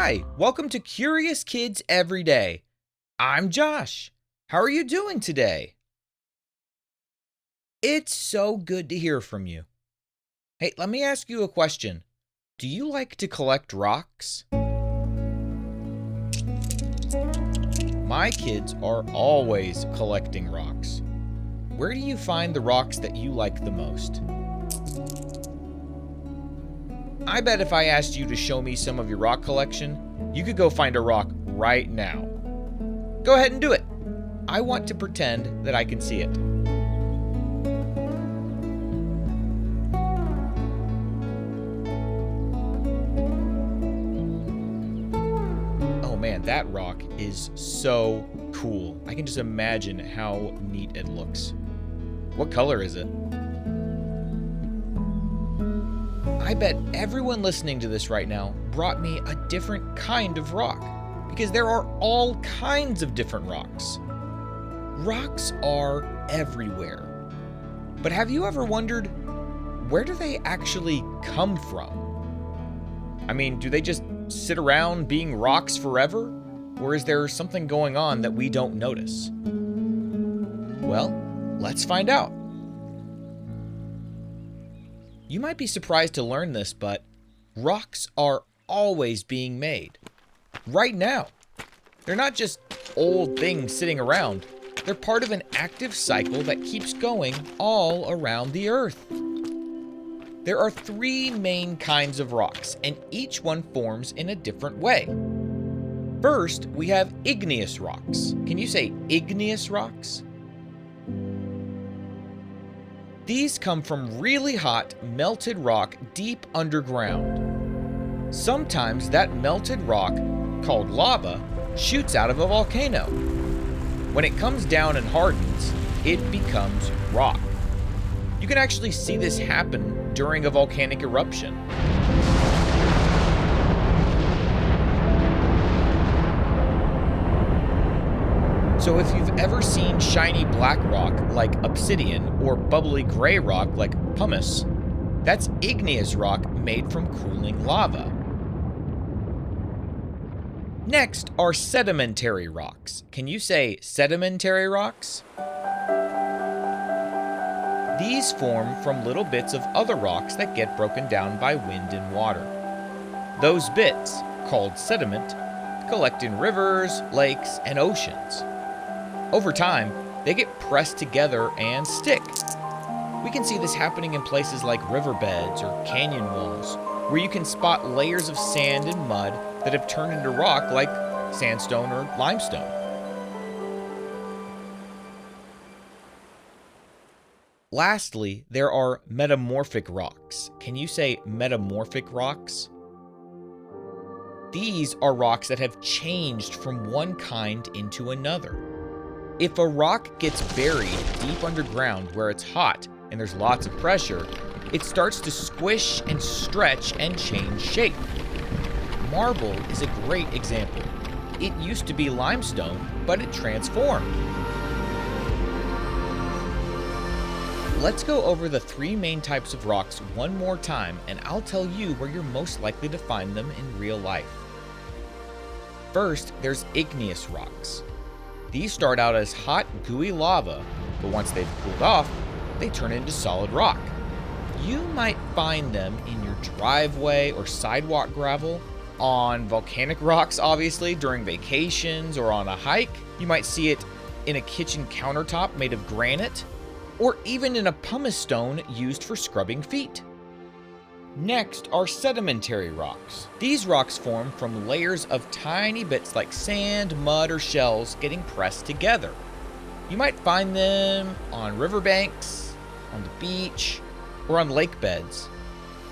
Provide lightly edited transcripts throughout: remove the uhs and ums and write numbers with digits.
Hi, welcome to Curious Kids Every Day. I'm Josh. How are you doing today? It's so good to hear from you. Hey, let me ask you a question. Do you like to collect rocks? My kids are always collecting rocks. Where do you find the rocks that you like the most? I bet if I asked you to show me some of your rock collection, you could go find a rock right now. Go ahead and do it. I want to pretend that I can see it. Oh man, that rock is so cool. I can just imagine how neat it looks. What color is it? I bet everyone listening to this right now brought me a different kind of rock, because there are all kinds of different rocks. Rocks are everywhere. But have you ever wondered, where do they actually come from? I mean, do they just sit around being rocks forever? Or is there something going on that we don't notice? Well, let's find out. You might be surprised to learn this, but rocks are always being made. Right now. They're not just old things sitting around. They're part of an active cycle that keeps going all around the Earth. There are three main kinds of rocks, and each one forms in a different way. First, we have igneous rocks. Can you say igneous rocks? These come from really hot, melted rock deep underground. Sometimes that melted rock, called lava, shoots out of a volcano. When it comes down and hardens, it becomes rock. You can actually see this happen during a volcanic eruption. So if you've ever seen shiny black rock like obsidian or bubbly gray rock like pumice, that's igneous rock made from cooling lava. Next are sedimentary rocks. Can you say sedimentary rocks? These form from little bits of other rocks that get broken down by wind and water. Those bits, called sediment, collect in rivers, lakes, and oceans. Over time, they get pressed together and stick. We can see this happening in places like riverbeds or canyon walls, where you can spot layers of sand and mud that have turned into rock like sandstone or limestone. Lastly, there are metamorphic rocks. Can you say metamorphic rocks? These are rocks that have changed from one kind into another. If a rock gets buried deep underground where it's hot and there's lots of pressure, it starts to squish and stretch and change shape. Marble is a great example. It used to be limestone, but it transformed. Let's go over the three main types of rocks one more time, and I'll tell you where you're most likely to find them in real life. First, there's igneous rocks. These start out as hot, gooey lava, but once they've cooled off, they turn into solid rock. You might find them in your driveway or sidewalk gravel, on volcanic rocks, obviously, during vacations or on a hike. You might see it in a kitchen countertop made of granite, or even in a pumice stone used for scrubbing feet. Next are sedimentary rocks. These rocks form from layers of tiny bits like sand, mud, or shells getting pressed together. You might find them on riverbanks, on the beach, or on lake beds.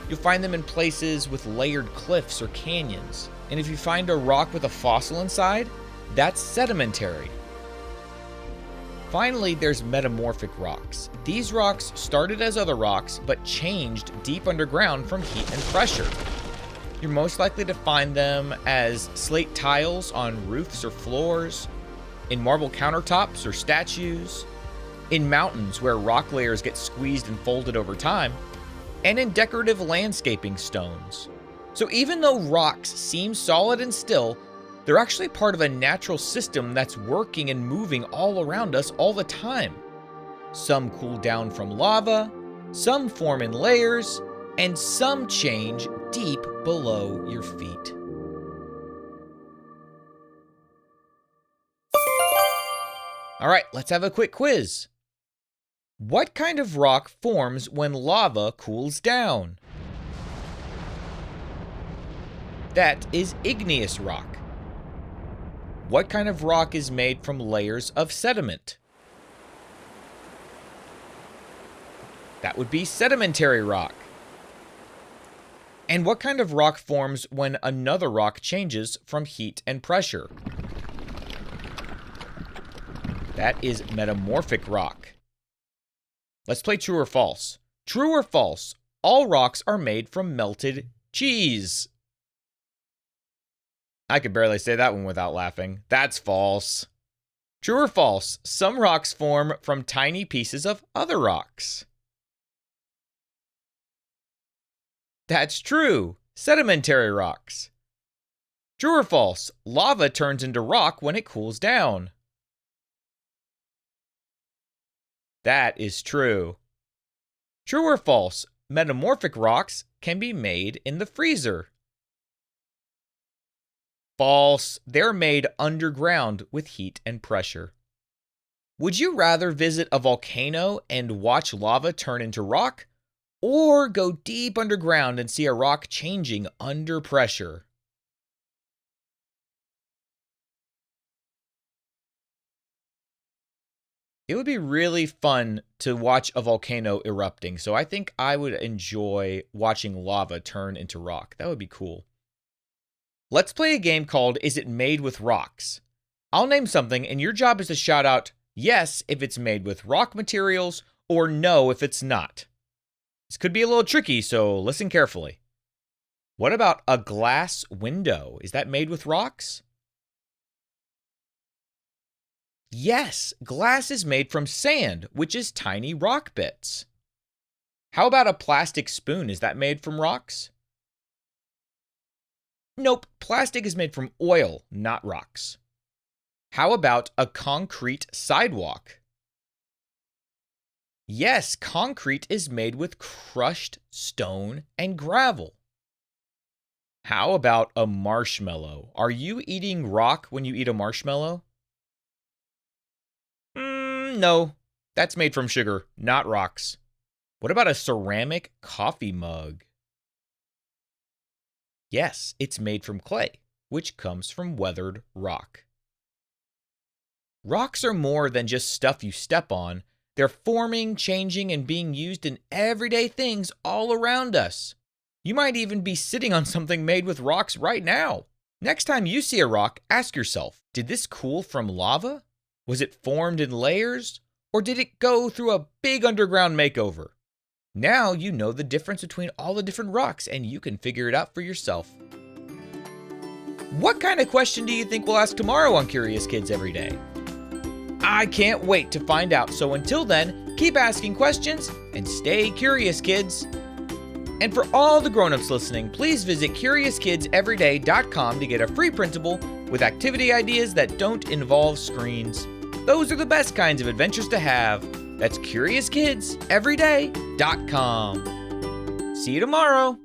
You'll find them in places with layered cliffs or canyons. And if you find a rock with a fossil inside, that's sedimentary. Finally, there's metamorphic rocks. These rocks started as other rocks, but changed deep underground from heat and pressure. You're most likely to find them as slate tiles on roofs or floors, in marble countertops or statues, in mountains where rock layers get squeezed and folded over time, and in decorative landscaping stones. So even though rocks seem solid and still, they're actually part of a natural system that's working and moving all around us all the time. Some cool down from lava, some form in layers, and some change deep below your feet. All right, let's have a quick quiz. What kind of rock forms when lava cools down? That is igneous rock. What kind of rock is made from layers of sediment? That would be sedimentary rock. And what kind of rock forms when another rock changes from heat and pressure? That is metamorphic rock. Let's play true or false. True or false, all rocks are made from melted cheese. I could barely say that one without laughing. That's false. True or false, some rocks form from tiny pieces of other rocks. That's true. Sedimentary rocks. True or false, lava turns into rock when it cools down. That is true. True or false, metamorphic rocks can be made in the freezer. False, they're made underground with heat and pressure. Would you rather visit a volcano and watch lava turn into rock, or go deep underground and see a rock changing under pressure? It would be really fun to watch a volcano erupting, so I think I would enjoy watching lava turn into rock. That would be cool. Let's play a game called Is It Made with Rocks? I'll name something, and your job is to shout out yes if it's made with rock materials, or no if it's not. This could be a little tricky, so listen carefully. What about a glass window? Is that made with rocks? Yes, glass is made from sand, which is tiny rock bits. How about a plastic spoon? Is that made from rocks? Nope, plastic is made from oil, not rocks. How about a concrete sidewalk? Yes, concrete is made with crushed stone and gravel. How about a marshmallow? Are you eating rock when you eat a marshmallow? No, that's made from sugar, not rocks. What about a ceramic coffee mug? Yes, it's made from clay, which comes from weathered rock. Rocks are more than just stuff you step on. They're forming, changing, and being used in everyday things all around us. You might even be sitting on something made with rocks right now. Next time you see a rock, ask yourself, did this cool from lava? Was it formed in layers? Or did it go through a big underground makeover? Now you know the difference between all the different rocks, and you can figure it out for yourself. What kind of question do you think we'll ask tomorrow on Curious Kids Every Day? I can't wait to find out, so until then, keep asking questions and stay curious, kids. And for all the grown-ups listening, please visit CuriousKidsEveryday.com to get a free printable with activity ideas that don't involve screens. Those are the best kinds of adventures to have. That's CuriousKidsEveryday.com. See you tomorrow.